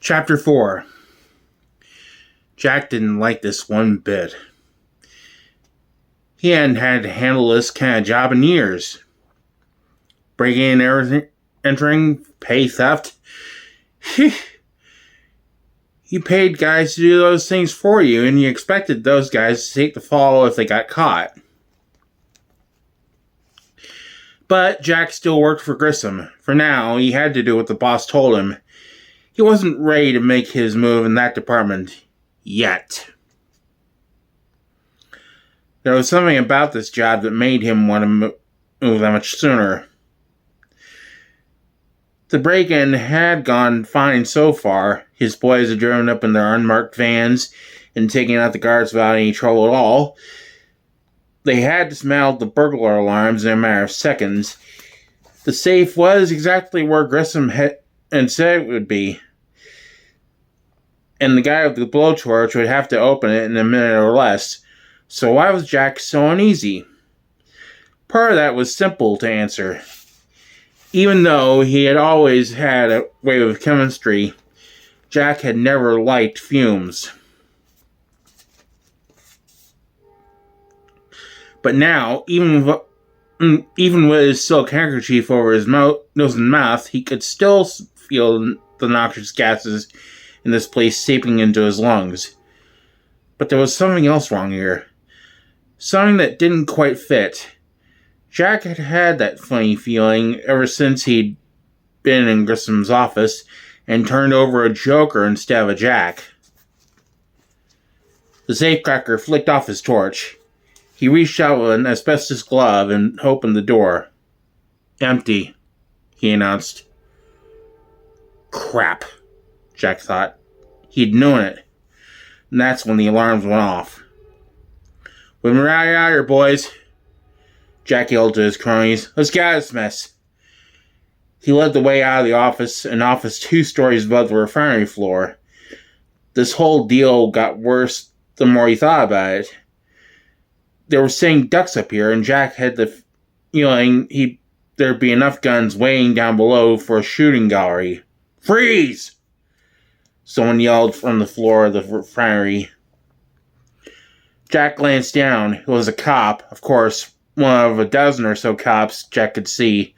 Chapter 4. Jack didn't like this one bit. He hadn't had to handle this kind of job in years. Breaking and entering, pay theft. You paid guys to do those things for you, and you expected those guys to take the fall if they got caught. But Jack still worked for Grissom. For now, he had to do what the boss told him. He wasn't ready to make his move in that department. Yet. There was something about this job that made him want to move that much sooner. The break-in had gone fine so far. His boys had driven up in their unmarked vans and taken out the guards without any trouble at all. They had dismantled the burglar alarms in a matter of seconds. The safe was exactly where Grissom had said it would be. And the guy with the blowtorch would have to open it in a minute or less. So why was Jack so uneasy? Part of that was simple to answer. Even though he had always had a way with chemistry, Jack had never liked fumes. But now, even with his silk handkerchief over his nose and mouth, he could still feel the noxious gases in this place seeping into his lungs. But there was something else wrong here. Something that didn't quite fit. Jack had had that funny feeling ever since he'd been in Grissom's office and turned over a joker instead of a Jack. The safecracker flicked off his torch. He reached out with an asbestos glove and opened the door. Empty, he announced. Crap, Jack thought. He'd known it. And that's when the alarms went off. We've been right out here, boys, Jack yelled to his cronies. Let's get out of this mess. He led the way out of the office, an office 2 stories above the refinery floor. This whole deal got worse the more he thought about it. They were seeing ducks up here, and Jack had the feeling there'd be enough guns waiting down below for a shooting gallery. Freeze! Someone yelled from the floor of the refinery. Jack glanced down. It was a cop, of course, one of a dozen or so cops Jack could see.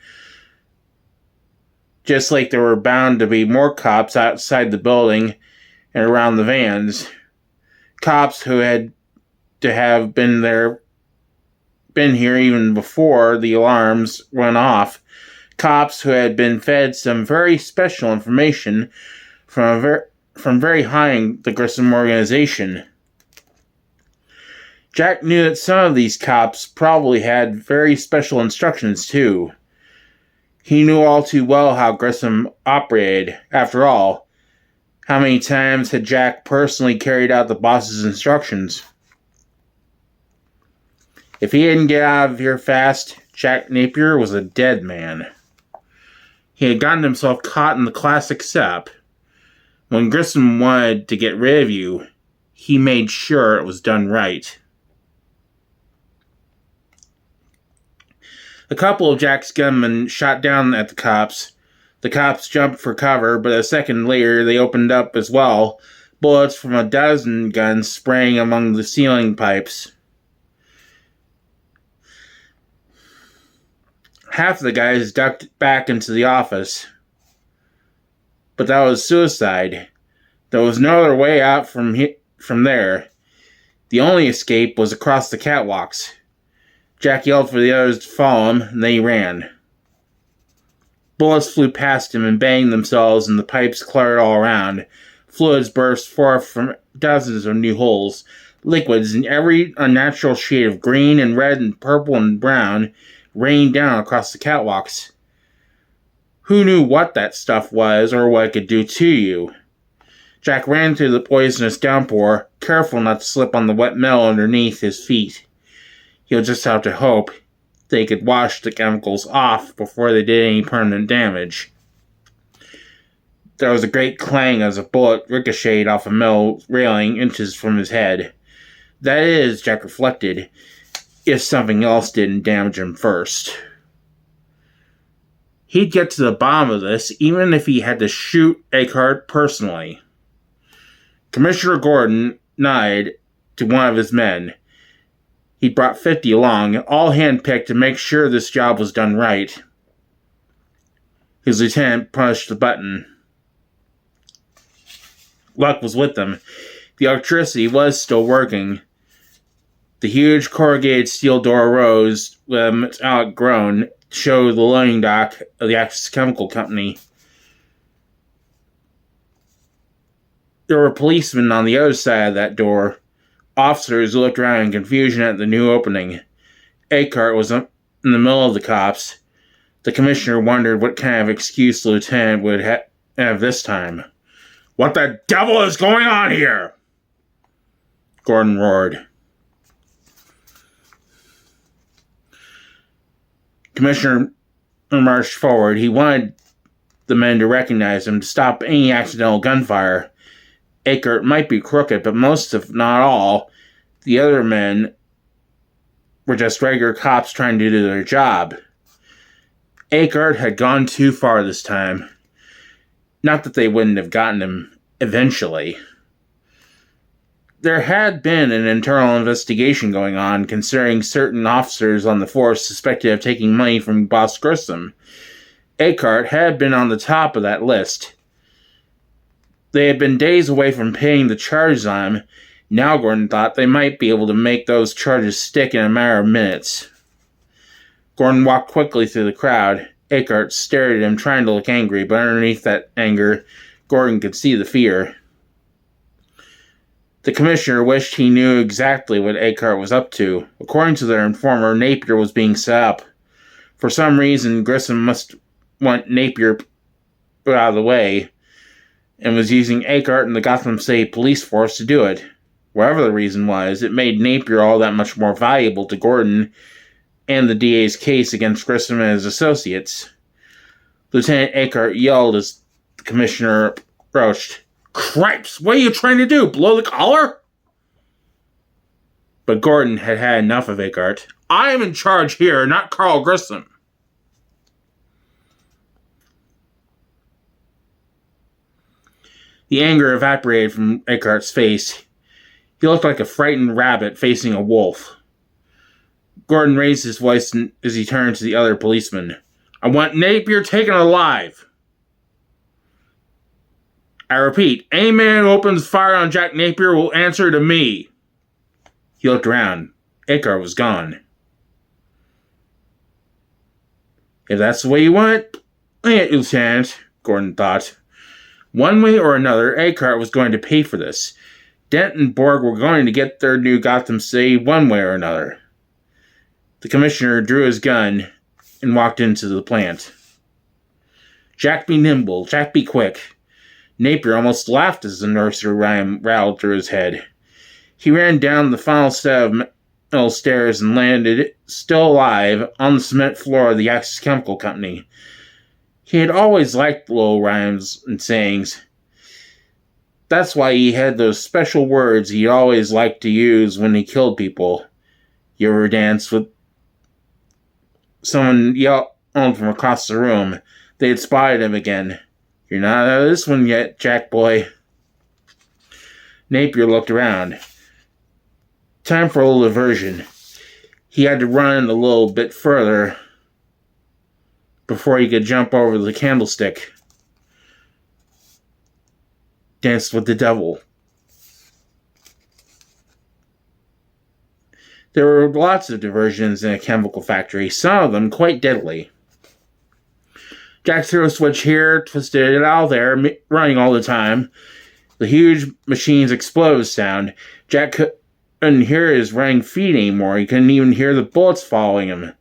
Just like there were bound to be more cops outside the building and around the vans. Cops who had to have been here even before the alarms went off. Cops who had been fed some very special information from very high in the Grissom organization. Jack knew that some of these cops probably had very special instructions too. He knew all too well how Grissom operated. After all, how many times had Jack personally carried out the boss's instructions? If he didn't get out of here fast, Jack Napier was a dead man. He had gotten himself caught in the classic setup. When Grissom wanted to get rid of you, he made sure it was done right. A couple of Jack's gunmen shot down at the cops. The cops jumped for cover, but a second later they opened up as well, bullets from a dozen guns spraying among the ceiling pipes. Half the guys ducked back into the office. But that was suicide. There was no other way out from there. The only escape was across the catwalks. Jack yelled for the others to follow him, and then he ran. Bullets flew past him and banged themselves, and the pipes cluttered all around. Fluids burst forth from dozens of new holes. Liquids in every unnatural shade of green and red and purple and brown rained down across the catwalks. Who knew what that stuff was or what it could do to you? Jack ran through the poisonous downpour, careful not to slip on the wet metal underneath his feet. He'll just have to hope they could wash the chemicals off before they did any permanent damage. There was a great clang as a bullet ricocheted off a metal railing inches from his head. That is, Jack reflected, if something else didn't damage him first. He'd get to the bottom of this, even if he had to shoot Eckhart personally. Commissioner Gordon nodded to one of his men. He'd brought 50 along, all handpicked to make sure this job was done right. His lieutenant punched the button. Luck was with them. The electricity was still working. The huge corrugated steel door rose with a metallic groan to show the loading dock of the Axis Chemical Company. There were policemen on the other side of that door. Officers looked around in confusion at the new opening. Eckhart was in the middle of the cops. The commissioner wondered what kind of excuse the lieutenant would have this time. "What the devil is going on here?" Gordon roared. Commissioner marched forward. He wanted the men to recognize him, to stop any accidental gunfire. Eckhart might be crooked, but most, if not all, the other men were just regular cops trying to do their job. Eckhart had gone too far this time. Not that they wouldn't have gotten him eventually. There had been an internal investigation going on concerning certain officers on the force suspected of taking money from Boss Grissom. Eckhart had been on the top of that list. They had been days away from paying the charges on him. Now Gordon thought they might be able to make those charges stick in a matter of minutes. Gordon walked quickly through the crowd. Eckhart stared at him, trying to look angry, but underneath that anger, Gordon could see the fear. The commissioner wished he knew exactly what Eckhart was up to. According to their informer, Napier was being set up. For some reason, Grissom must want Napier put out of the way, and was using Eckhart and the Gotham City police force to do it. Whatever the reason was, it made Napier all that much more valuable to Gordon and the DA's case against Grissom and his associates. Lieutenant Eckhart yelled as the commissioner approached. "Cripes! What are you trying to do? Blow the collar?" But Gordon had had enough of Eckhart. "I am in charge here, not Carl Grissom." The anger evaporated from Eckhart's face. He looked like a frightened rabbit facing a wolf. Gordon raised his voice as he turned to the other policeman. "I want Napier taken alive. I repeat, any man who opens fire on Jack Napier will answer to me." He looked around. Eckhart was gone. If that's the way you want it, play it, Lieutenant, Gordon thought. One way or another, Eckhart was going to pay for this. Dent and Borg were going to get their new Gotham City one way or another. The commissioner drew his gun and walked into the plant. "Jack, be nimble. Jack, be quick." Napier almost laughed as the nursery rhyme rattled through his head. He ran down the final set of metal stairs and landed, still alive, on the cement floor of the Axis Chemical Company. He had always liked little rhymes and sayings. That's why he had those special words he always liked to use when he killed people. You ever danced with someone yelled from across the room? They had spotted him again. "You're not out of this one yet, Jack boy." Napier looked around. Time for a little diversion. He had to run a little bit further before he could jump over the candlestick. Danced with the devil. There were lots of diversions in a chemical factory, some of them quite deadly. Jack threw a switch here, twisted it out there, running all the time. The huge machines explode with sound. Jack couldn't hear his running feet anymore. He couldn't even hear the bullets following him.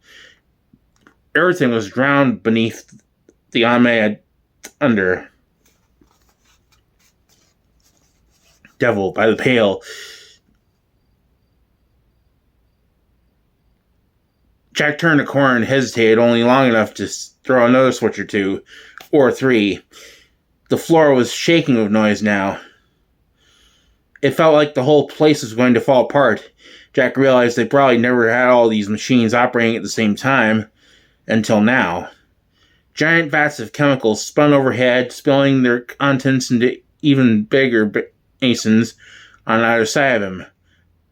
Everything was drowned beneath the automated thunder. Devil by the pail. Jack turned a corner and hesitated only long enough to throw another switch or two, or three. The floor was shaking with noise now. It felt like the whole place was going to fall apart. Jack realized they probably never had all these machines operating at the same time until now. Giant vats of chemicals spun overhead, spilling their contents into even bigger basins on either side of him.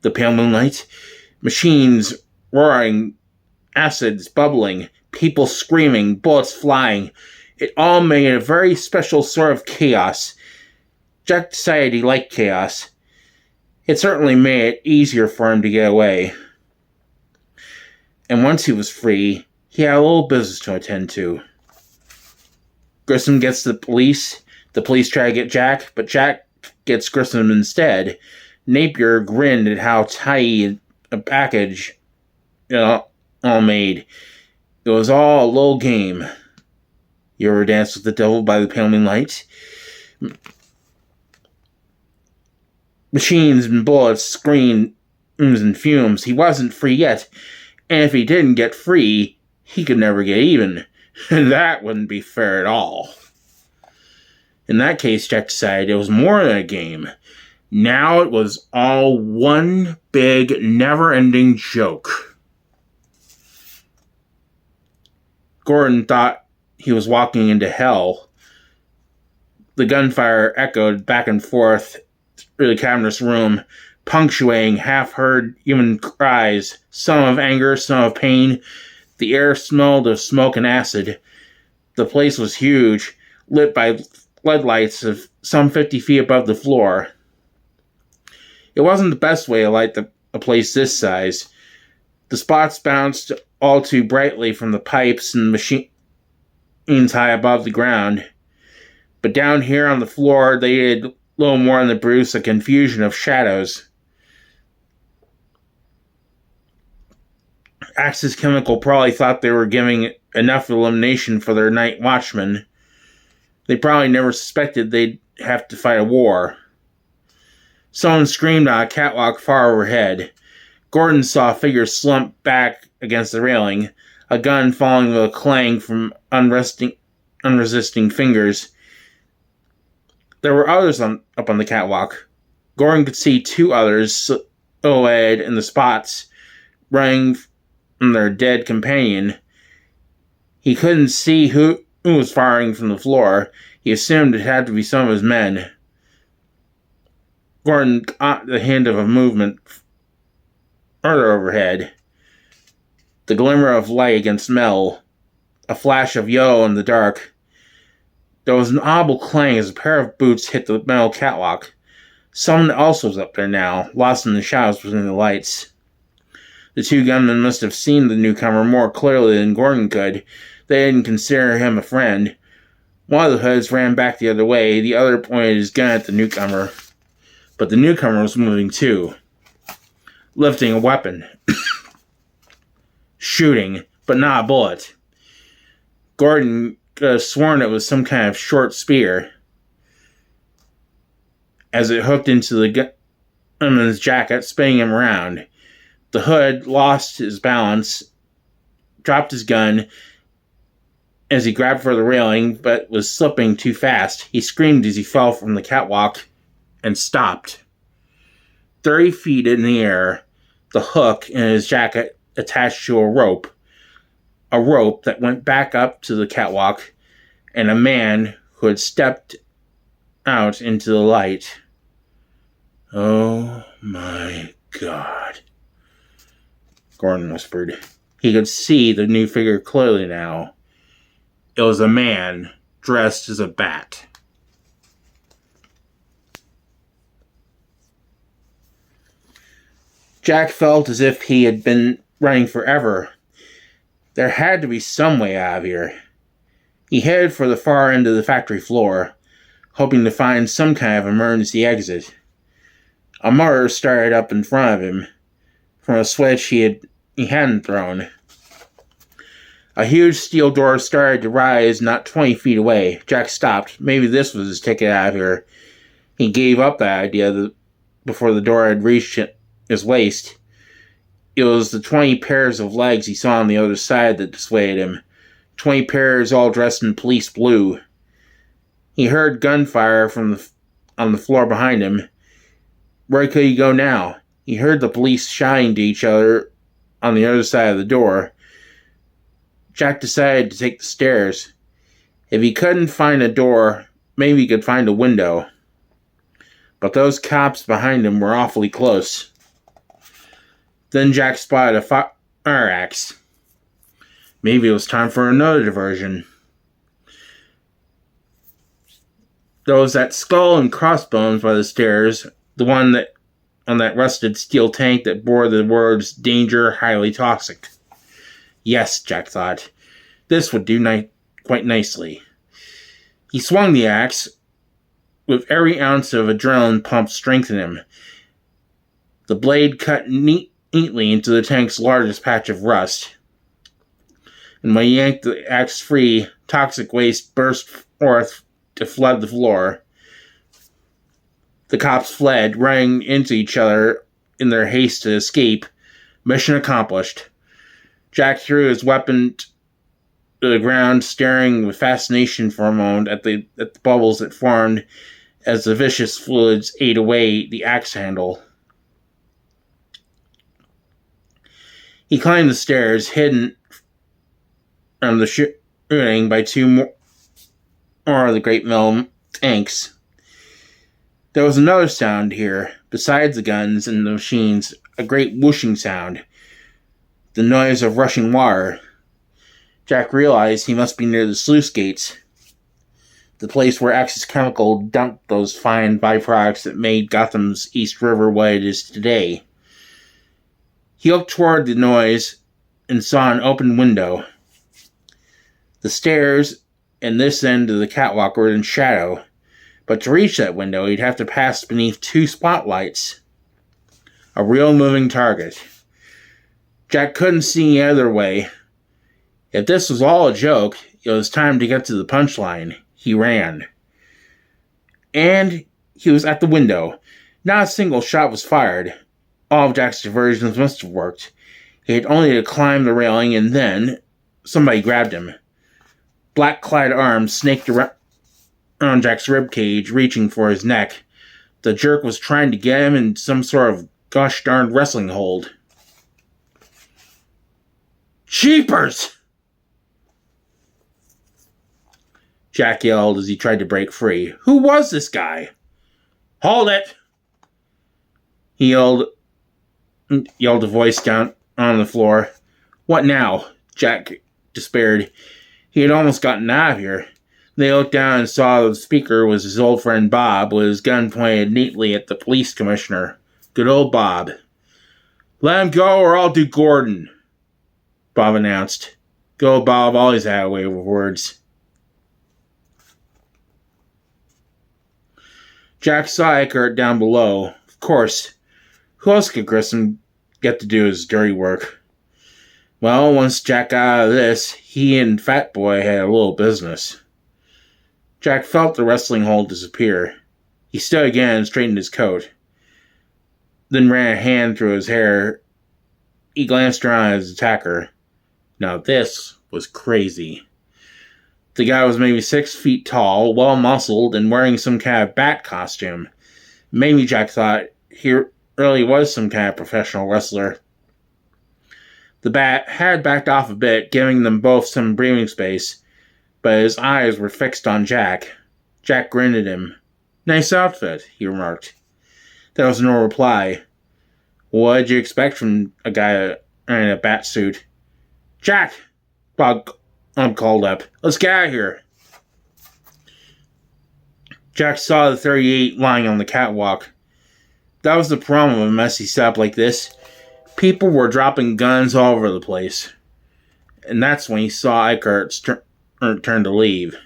The pale moonlight, machines roaring, acids bubbling, people screaming, bullets flying. It all made a very special sort of chaos. Jack decided he liked chaos. It certainly made it easier for him to get away. And once he was free, he had a little business to attend to. Grissom gets the police. The police try to get Jack, but Jack gets Grissom instead. Napier grinned at how tight a package all made. It was all a little game. You ever danced with the devil by the pale moonlight? Machines and bullets, screams and fumes. He wasn't free yet. And if he didn't get free, he could never get even. And that wouldn't be fair at all. In that case, Jack decided it was more than a game. Now it was all one big, never-ending joke. Gordon thought he was walking into hell. The gunfire echoed back and forth through the cavernous room, punctuating half-heard human cries, some of anger, some of pain. The air smelled of smoke and acid. The place was huge, lit by floodlights of some 50 feet above the floor. It wasn't the best way to light a place this size. The spots bounced all too brightly from the pipes and machines high above the ground. But down here on the floor, they did little more than produce a confusion of shadows. Axis Chemical probably thought they were giving enough illumination for their night watchmen. They probably never suspected they'd have to fight a war. Someone screamed on a catwalk far overhead. Gordon saw a figure slump back against the railing, a gun falling with a clang from unresisting fingers. There were others up on the catwalk. Gordon could see two others silhouetted in the spots, running from their dead companion. He couldn't see who was firing from the floor. He assumed it had to be some of his men. Gordon caught the hint of a movement further overhead. The glimmer of light against metal, a flash of yellow in the dark. There was an audible clang as a pair of boots hit the metal catwalk. Someone else was up there now, lost in the shadows between the lights. The two gunmen must have seen the newcomer more clearly than Gordon could. They didn't consider him a friend. One of the hoods ran back the other way, the other pointed his gun at the newcomer. But the newcomer was moving too, lifting a weapon. Shooting, but not a bullet. Gordon could have sworn it was some kind of short spear. As it hooked into the gunman's jacket, spinning him around. The hood lost his balance, dropped his gun as he grabbed for the railing, but was slipping too fast. He screamed as he fell from the catwalk and stopped. 30 feet in the air, the hook in his jacket attached to a rope that went back up to the catwalk, and a man who had stepped out into the light. "Oh my God," Gordon whispered. He could see the new figure clearly now. It was a man dressed as a bat. Jack felt as if he had been running forever. There had to be some way out of here. He headed for the far end of the factory floor, hoping to find some kind of emergency exit. A motor started up in front of him, from a switch he hadn't thrown. A huge steel door started to rise not 20 feet away. Jack stopped. Maybe this was his ticket out of here. He gave up that idea before the door had reached his waist. It was the 20 pairs of legs he saw on the other side that dissuaded him. 20 pairs all dressed in police blue. He heard gunfire on the floor behind him. Where could he go now? He heard the police shouting to each other on the other side of the door. Jack decided to take the stairs. If he couldn't find a door, maybe he could find a window. But those cops behind him were awfully close. Then Jack spotted a fire axe. Maybe it was time for another diversion. There was that skull and crossbones by the stairs, the one that on that rusted steel tank that bore the words, "Danger, highly toxic." Yes, Jack thought, this would do quite nicely. He swung the axe, with every ounce of adrenaline pumped strength in him. The blade cut neatly into the tank's largest patch of rust. And when he yanked the axe free, toxic waste burst forth to flood the floor. The cops fled, running into each other in their haste to escape. Mission accomplished. Jack threw his weapon to the ground, staring with fascination for a moment at the bubbles that formed as the vicious fluids ate away the axe handle. He climbed the stairs, hidden from the shooting by two more of the great mill tanks. There was another sound here, besides the guns and the machines, a great whooshing sound, the noise of rushing water. Jack realized he must be near the sluice gates, the place where Axis Chemical dumped those fine byproducts that made Gotham's East River what it is today. He looked toward the noise and saw an open window. The stairs and this end of the catwalk were in shadow, but to reach that window, he'd have to pass beneath two spotlights. A real moving target. Jack couldn't see either way. If this was all a joke, it was time to get to the punchline. He ran. And he was at the window. Not a single shot was fired. All of Jack's diversions must have worked. He had only to climb the railing, and then somebody grabbed him. Black-clad arms snaked around Jack's ribcage, reaching for his neck. The jerk was trying to get him in some sort of gosh-darned wrestling hold. Jeepers! Jack yelled as he tried to break free. Who was this guy? Hold it! He yelled a voice down on the floor. What now? Jack despaired. He had almost gotten out of here. They looked down and saw the speaker was his old friend Bob, with his gun pointed neatly at the police commissioner. Good old Bob. Let him go or I'll do Gordon, Bob announced. Good old Bob always had a way with words. Jack saw Eckhart down below. Of course, who else could Grissom get to do his dirty work? Well, once Jack got out of this, he and Fat Boy had a little business. Jack felt the wrestling hold disappear. He stood again and straightened his coat. Then ran a hand through his hair. He glanced around at his attacker. Now this was crazy. The guy was maybe 6 feet tall, well-muscled, and wearing some kind of bat costume. Maybe Jack thought he really was some kind of professional wrestler. The bat had backed off a bit, giving them both some breathing space, but his eyes were fixed on Jack. Jack grinned at him. Nice outfit, he remarked. There was no reply. What did you expect from a guy in a bat suit? Jack! Bob called up. Let's get out of here. Jack saw the 38 lying on the catwalk. That was the problem of a messy setup like this. People were dropping guns all over the place. And that's when he saw Eckhart turn to leave.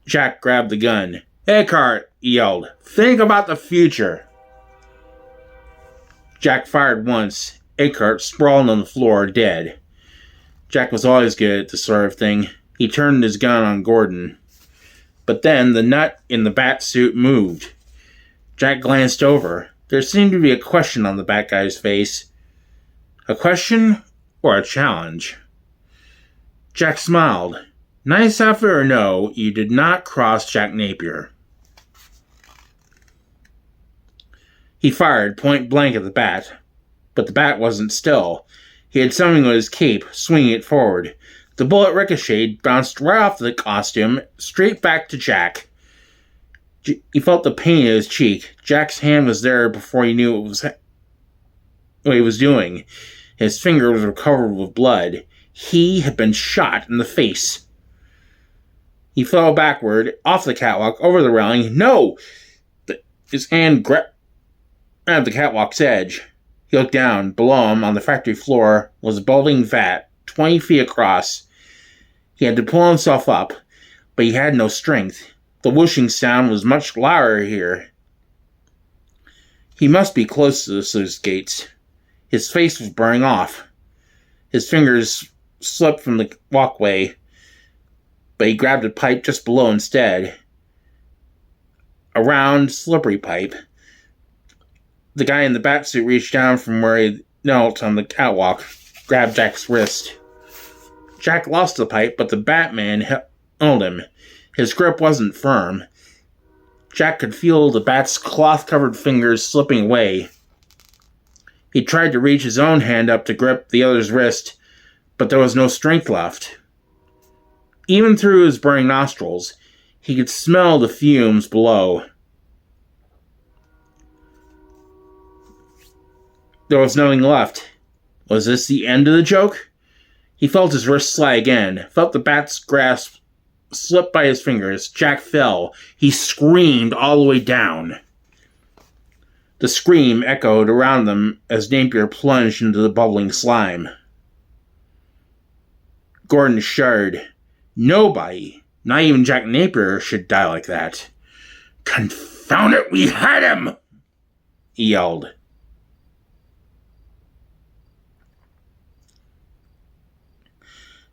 Jack grabbed the gun. Eckhart, he yelled. Think about the future. Jack fired once. Eckhart sprawled on the floor, dead. Jack was always good at this sort of thing. He turned his gun on Gordon. But then the nut in the bat suit moved. Jack glanced over. There seemed to be a question on the bat guy's face. A question or a challenge? Jack smiled. Nice outfit or no, you did not cross Jack Napier. He fired point blank at the bat. But the bat wasn't still. He had something with his cape, swinging it forward. The bullet ricocheted, bounced right off the costume, straight back to Jack. He felt the pain in his cheek. Jack's hand was there before he knew what he was doing. His fingers were covered with blood. He had been shot in the face. He fell backward, off the catwalk, over the railing. No! His hand grabbed the catwalk's edge. He looked down. Below him, on the factory floor, was a bulging vat, 20 feet across. He had to pull himself up, but he had no strength. The whooshing sound was much louder here. He must be close to the sluice gates. His face was burning off. His fingers slipped from the walkway, but he grabbed a pipe just below instead. A round, slippery pipe. The guy in the batsuit reached down from where he knelt on the catwalk, grabbed Jack's wrist. Jack lost the pipe, but the Batman held him. His grip wasn't firm. Jack could feel the bat's cloth-covered fingers slipping away. He tried to reach his own hand up to grip the other's wrist, but there was no strength left. Even through his burning nostrils, he could smell the fumes below. There was nothing left. Was this the end of the joke? He felt his wrist slide again, felt the bat's grasp slip by his fingers. Jack fell. He screamed all the way down. The scream echoed around them as Napier plunged into the bubbling slime. Gordon shuddered. Nobody, not even Jack Napier, should die like that. "Confound it, we had him!" he yelled.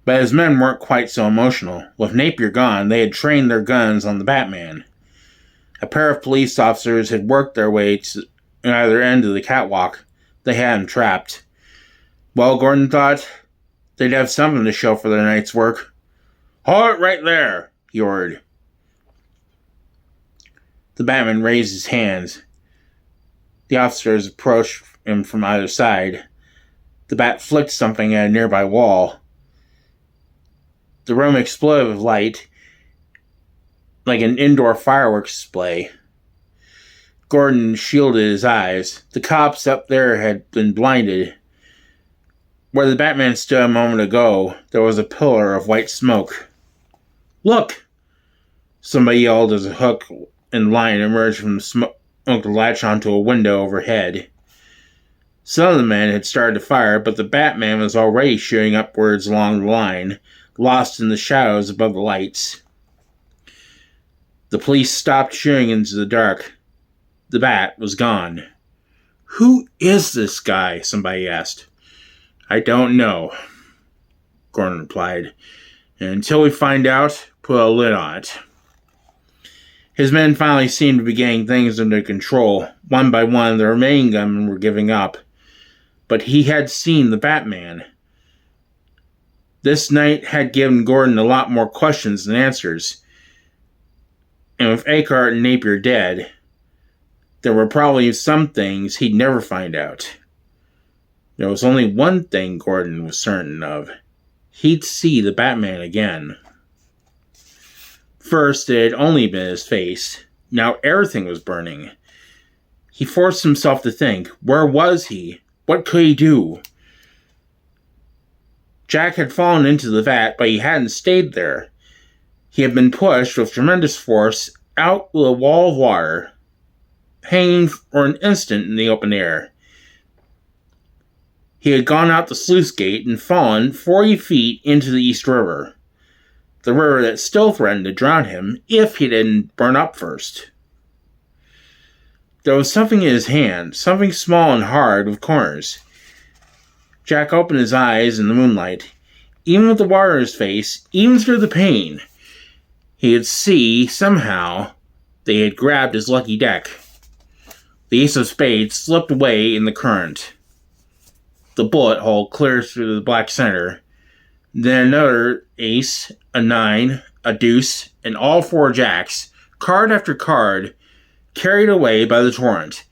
But his men weren't quite so emotional. With Napier gone, they had trained their guns on the Batman. A pair of police officers had worked their way to either end of the catwalk. They had him trapped. Well, Gordon thought, they'd have something to show for their night's work. "Hold it right there," he ordered. The Batman raised his hands. The officers approached him from either side. The Bat flicked something at a nearby wall. The room exploded with light, like an indoor fireworks display. Gordon shielded his eyes. The cops up there had been blinded. Where the Batman stood a moment ago, there was a pillar of white smoke. "Look!" Somebody yelled as a hook and line emerged from the smoke to latch onto a window overhead. Some of the men had started to fire, but the Batman was already shooting upwards along the line, lost in the shadows above the lights. The police stopped shooting into the dark. The Bat was gone. "Who is this guy?" somebody asked. "I don't know," Gordon replied. "And until we find out, put a lid on it." His men finally seemed to be getting things under control. One by one, the remaining gunmen were giving up. But he had seen the Batman. This night had given Gordon a lot more questions than answers. And with Eckhart and Napier dead, there were probably some things he'd never find out. There was only one thing Gordon was certain of. He'd see the Batman again. First, it had only been his face. Now everything was burning. He forced himself to think. Where was he? What could he do? Jack had fallen into the vat, but he hadn't stayed there. He had been pushed with tremendous force out with a wall of water, hanging for an instant in the open air. He had gone out the sluice gate and fallen 40 feet into the East River, the river that still threatened to drown him if he didn't burn up first. There was something in his hand, something small and hard with corners. Jack opened his eyes in the moonlight. Even with the water in his face, even through the pain, he could see, somehow, they had grabbed his lucky deck. The ace of spades slipped away in the current. The bullet hole cleared through the black center. Then another ace, a 9, a deuce, and all 4 jacks, card after card, carried away by the torrent.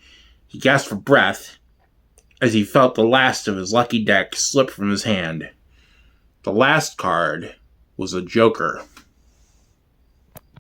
He gasped for breath as he felt the last of his lucky deck slip from his hand. The last card was a joker.